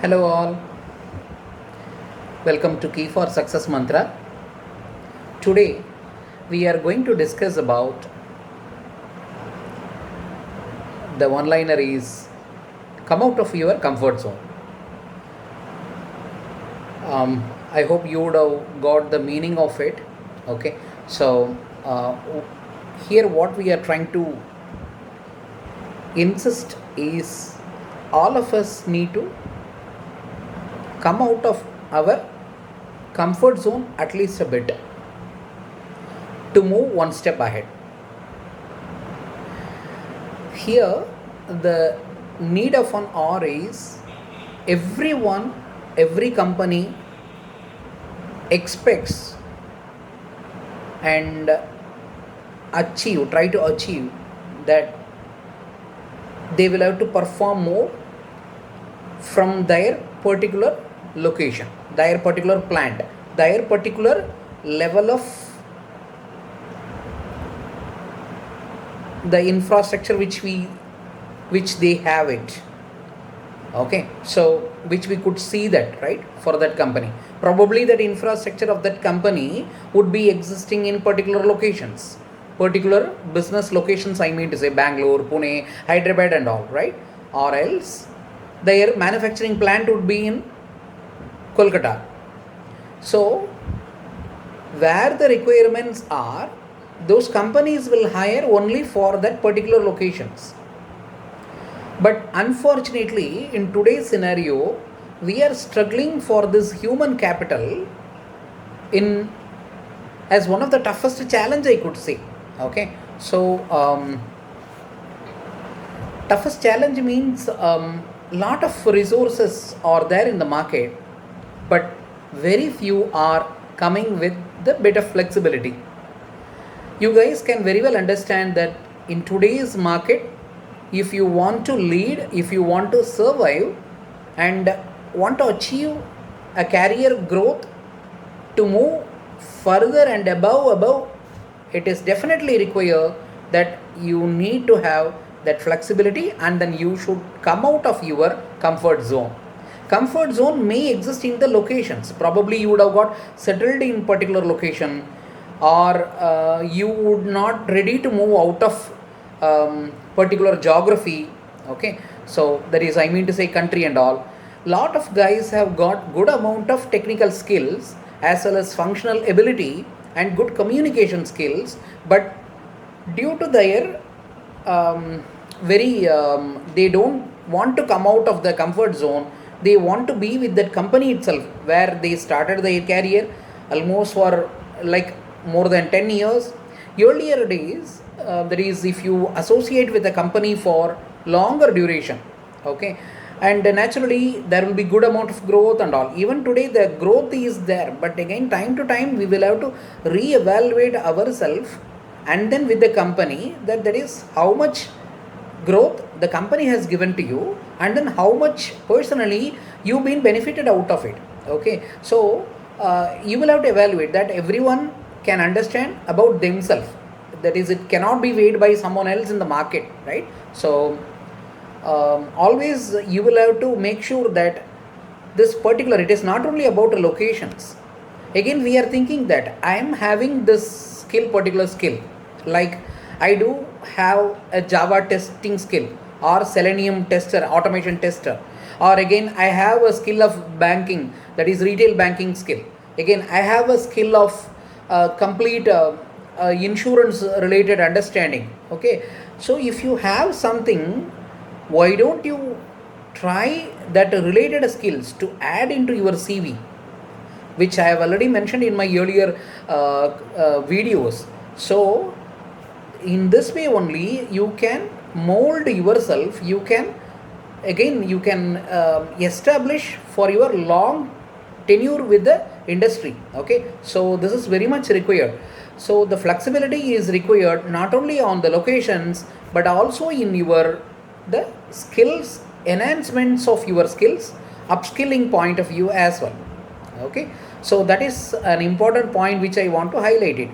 Hello all, welcome to Key for Success Mantra. Today we are going to discuss about the one-liner is come out of your comfort zone. I hope you would have got the meaning of it. Okay, so here what we are trying to insist is all of us need to come out of our comfort zone at least a bit to move one step ahead. Here the need of an hour is everyone, every company expects and try to achieve that they will have to perform more from their particular location, their particular plant, their particular level of the infrastructure which they have it. Okay, so which we could see that, right, for that company probably that infrastructure of that company would be existing in particular locations, particular business locations, I mean to say Bangalore, Pune, Hyderabad and all, right? Or else their manufacturing plant would be in Kolkata. So where the requirements are, those companies will hire only for that particular locations. But unfortunately, in today's scenario, we are struggling for this human capital in as one of the toughest challenge, I could say. Okay, so toughest challenge means lot of resources are there in the market, but very few are coming with the bit of flexibility. You guys can very well understand that in today's market, if you want to lead, if you want to survive and want to achieve a career growth, to move further and above, it is definitely required that you need to have that flexibility, and then you should come out of your comfort zone. Comfort zone may exist in the locations, probably you would have got settled in particular location, or you would not ready to move out of particular geography. Okay, so that is, I mean to say, country and all. Lot of guys have got good amount of technical skills as well as functional ability and good communication skills, but due to their they don't want to come out of the comfort zone. They want to be with that company itself where they started their career almost for like more than 10 years. Earlier days, that is, if you associate with a company for longer duration, okay, and naturally there will be good amount of growth and all. Even today the growth is there, but again time to time we will have to re-evaluate ourselves, and then with the company, that is how much growth the company has given to you, and then how much personally you've been benefited out of it. Okay, so you will have to evaluate that. Everyone can understand about themselves, that is, it cannot be weighed by someone else in the market, right? So always you will have to make sure that this particular, it is not only about locations. Again we are thinking that I am having this skill, particular skill, like I do have a Java testing skill or Selenium tester, automation tester, or again I have a skill of banking, that is retail banking skill. Again I have a skill of complete insurance related understanding. Okay, so if you have something, why don't you try that related skills to add into your CV, which I have already mentioned in my earlier videos. So in this way only you can mold yourself, you can establish for your long tenure with the industry. Okay, so this is very much required. So the flexibility is required not only on the locations, but also in your the skills, enhancements of your skills, upskilling point of view as well. Okay, so that is an important point which I want to highlight it.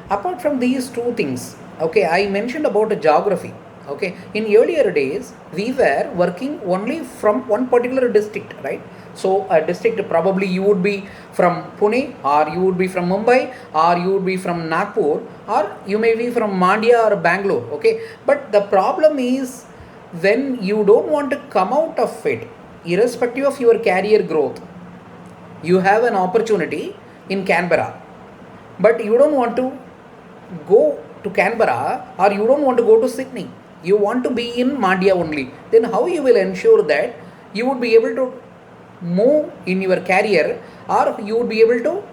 Apart from these two things, okay, I mentioned about the geography. Okay, in earlier days we were working only from one particular district, right? So a district, probably you would be from Pune, or you would be from Mumbai, or you would be from Nagpur, or you may be from Mandya or Bangalore. Okay, but the problem is when you don't want to come out of it, irrespective of your career growth, you have an opportunity in Canberra, but you don't want to go to Canberra, or you don't want to go to Sydney. You want to be in Mandya only. Then how you will ensure that you would be able to move in your career, or you would be able to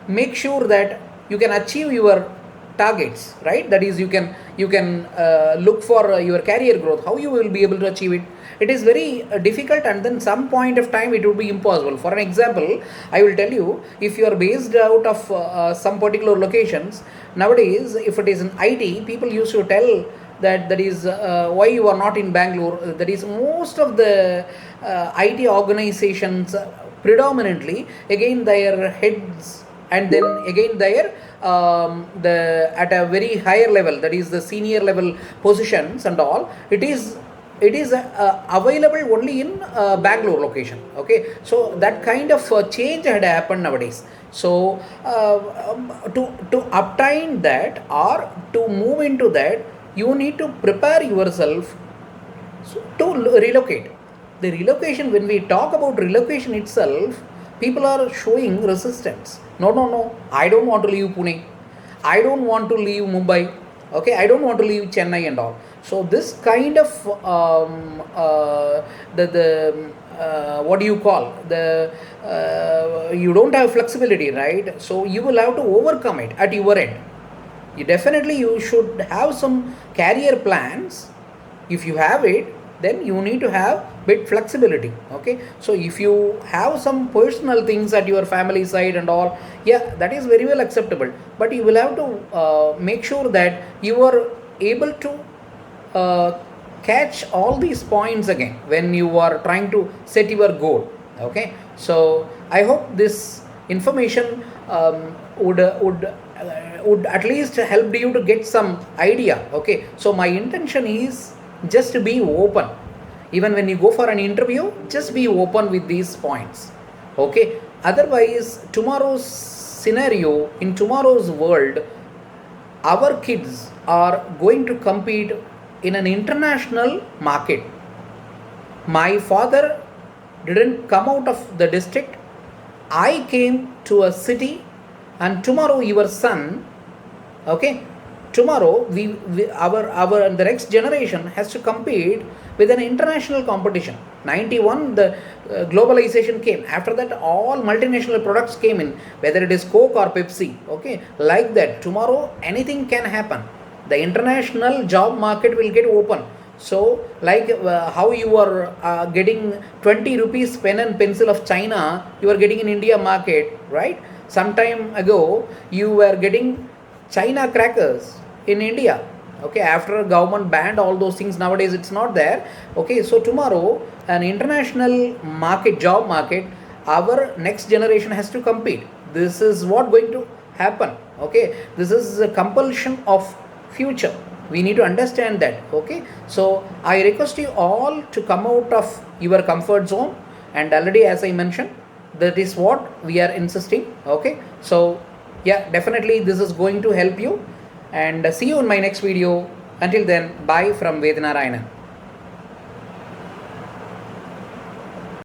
make sure that you can achieve your targets, right? That is, you can look for your career growth. How you will be able to achieve it? It is very difficult, and then some point of time it would be impossible. For an example, I will tell you, if you are based out of some particular locations nowadays, if it is in IT, people used to tell that is why you are not in Bangalore. That is, most of the IT organizations, predominantly, again their heads, and then again their the at a very higher level, that is the senior level positions and all, it is available only in Bangalore location. Okay, so that kind of change had happened nowadays. So to obtain that, or to move into that, you need to prepare yourself to relocate. The relocation, when we talk about relocation itself, people are showing resistance. No, no, no, I don't want to leave Pune, I don't want to leave Mumbai, okay, I don't want to leave Chennai and all. So this kind of the what do you call, the you don't have flexibility, right? So you will have to overcome it at your end. You should have some career plans. If you have it, then you need to have bit flexibility. Okay, so if you have some personal things at your family side and all, yeah, that is very well acceptable, but you will have to make sure that you are able to catch all these points again when you are trying to set your goal. Okay, so I hope this information would at least help you to get some idea. Okay, so my intention is just to be open. Even when you go for an interview, just be open with these points. Okay, otherwise tomorrow's scenario, in tomorrow's world, our kids are going to compete in an international market. My father didn't come out of the district, I came to a city, and tomorrow your son, okay, tomorrow our the next generation has to compete with an international competition. 91, the globalization came. After that, all multinational products came in, whether it is Coke or Pepsi. Okay, like that, tomorrow anything can happen. The international job market will get open. So like how you are getting 20 rupees pen and pencil of China, you are getting in India market, right? Some time ago you were getting China crackers in India. Okay, after government banned all those things, nowadays it's not there. Okay, so tomorrow an international market, job market, our next generation has to compete. This is what going to happen. Okay, this is a compulsion of future. We need to understand that. Okay, so I request you all to come out of your comfort zone, and already as I mentioned, that is what we are insisting. Okay, so yeah, definitely this is going to help you, and see you in my next video. Until then, bye from Vedana Rayanan.